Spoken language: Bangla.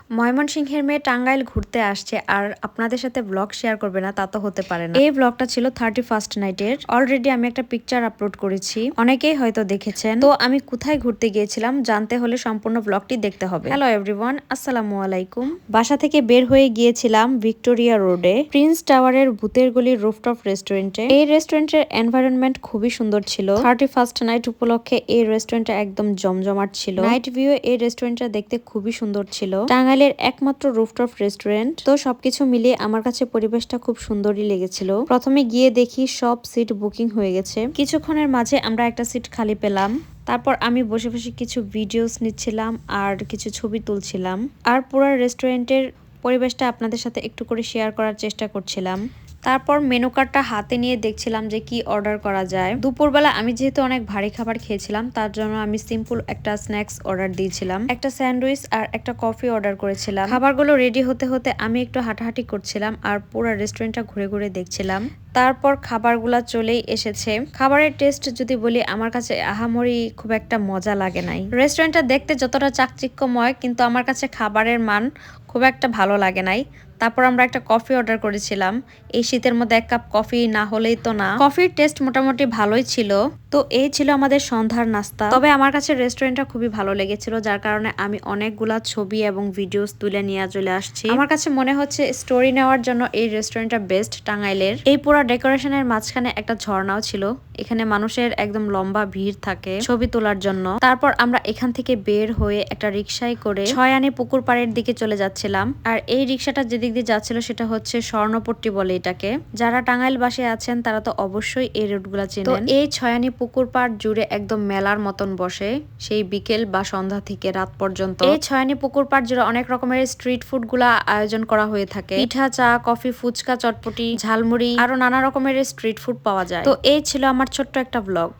ময়মনসিংহের মেয়ে টাঙ্গাইল ঘুরতে আসছে আর আপনাদের সাথে ব্লগ শেয়ার করবে না তা তো হতে পারে না। এই ব্লগটা ছিল 31st নাইটের। অলরেডি আমি একটা পিকচার আপলোড করেছি, অনেকেই হয়তো দেখেছেন। তো আমি কোথায় ঘুরতে গিয়েছিলাম জানতে হলে সম্পূর্ণ ব্লগটি দেখতে হবে। হ্যালো এভরিওয়ান, আসসালামু আলাইকুম। বাসা থেকে বের হয়ে গিয়েছিলাম ভিক্টোরিয়া রোডে প্রিন্স টাওয়ারের ভূতের গলির রুফটপ রেস্টুরেন্টে। এই রেস্টুরেন্টের এনভায়রনমেন্ট খুবই সুন্দর ছিল। 31st নাইট উপলক্ষে এই রেস্টুরেন্টটা একদম জমজমাট ছিল। নাইট ভিউ এই রেস্টুরেন্টটা দেখতে খুবই সুন্দর ছিল। টাঙ্গাইলের একমাত্র রুফটপ রেস্টুরেন্ট। তো সবকিছু মিলিয়ে আমার কাছে পরিবেশটা খুব সুন্দরই লেগেছিল। প্রথমে গিয়ে দেখি সব সিট বুকিং হয়ে গেছে। কিছুক্ষণের মাঝে আমরা একটা সিট খালি পেলাম। তারপর আমি বসে বসে কিছু ভিডিওস নিচ্ছিলাম আর কিছু ছবি তুলছিলাম, আর পুরো রেস্টুরেন্টের পরিবেশটা আপনাদের সাথে একটু করে শেয়ার করার চেষ্টা করছিলাম। তারপর মেনু কার্ডটা হাতে নিয়ে দেখছিলাম যে কি অর্ডার করা যায়। দুপুরবেলা আমি যেহেতু অনেক ভারী খাবার খেয়েছিলাম, তার জন্য আমি সিম্পল একটা স্ন্যাক্স অর্ডার দিয়েছিলাম, একটা স্যান্ডউইচ আর একটা কফি অর্ডার করেছিলাম। খাবারগুলো রেডি হতে হতে আমি একটু হাঁটাহাঁটি করছিলাম আর পুরো রেস্টুরেন্টটা ঘুরে ঘুরে দেখছিলাম। তারপর খাবারগুলা চলেই এসেছে। খাবারের টেস্ট যদি বলি, আমার কাছে আহামরি খুব একটা মজা লাগে নাই। রেস্টুরেন্টটা দেখতে যতটা চাকচিক্যময়, কিন্তু আমার কাছে খাবারের মান খুব একটা ভালো লাগে নাই। তারপর আমরা একটা কফি অর্ডার করেছিলাম। এই শীতের মধ্যে এক কাপ কফি না হলেই তো না। কফির টেস্ট মোটামুটি ভালোই ছিল। তো এই ছিল আমাদের সন্ধ্যার নাস্তা। তবে আমার কাছে রেস্টুরেন্টটা খুবই ভালো লেগেছিল, যার কারণে আমি অনেকগুলা ছবি এবং ভিডিওস তুলে নিয়ে চলে আসছি। আমার কাছে মনে হচ্ছে স্টোরি নেওয়ার জন্য এই রেস্টুরেন্টটা বেস্ট টাঙ্গাইলের। এই পুরো ডেকোরেশনের মাঝখানে একটা ঝর্ণাও ছিল। এখানে মানুষের একদম লম্বা ভিড় থাকে ছবি তোলার জন্য। তারপর আমরা এখান থেকে বের হয়ে একটা রিক্সায় করে ছয়ানি পুকুর পাড়ের দিকে চলে যাচ্ছিলাম। আর এই রিক্সাটা যেদিক দিয়ে যাচ্ছিল সেটা হচ্ছে স্বর্ণপট্টি বলে এটাকে। যারা টাঙ্গাইল বাসে আছেন তারা তো অবশ্যই এই রুটগুলা চেনেন। তো এই ছয়ানি পুকুর পাড় জুড়ে একদম মেলার মতন বসে, সেই বিকেল বা সন্ধ্যা থেকে রাত পর্যন্ত। এই ছয়ানি পুকুর পাড় জুড়ে অনেক রকমের স্ট্রিট ফুড গুলা আয়োজন করা হয়ে থাকে। পিঠা, চা, কফি, ফুচকা, চটপটি, ঝালমুড়ি, আরো নানা রকমের স্ট্রিট ফুড পাওয়া যায়। তো এই ছিল আমার ছোট্ট একটা ব্লগ।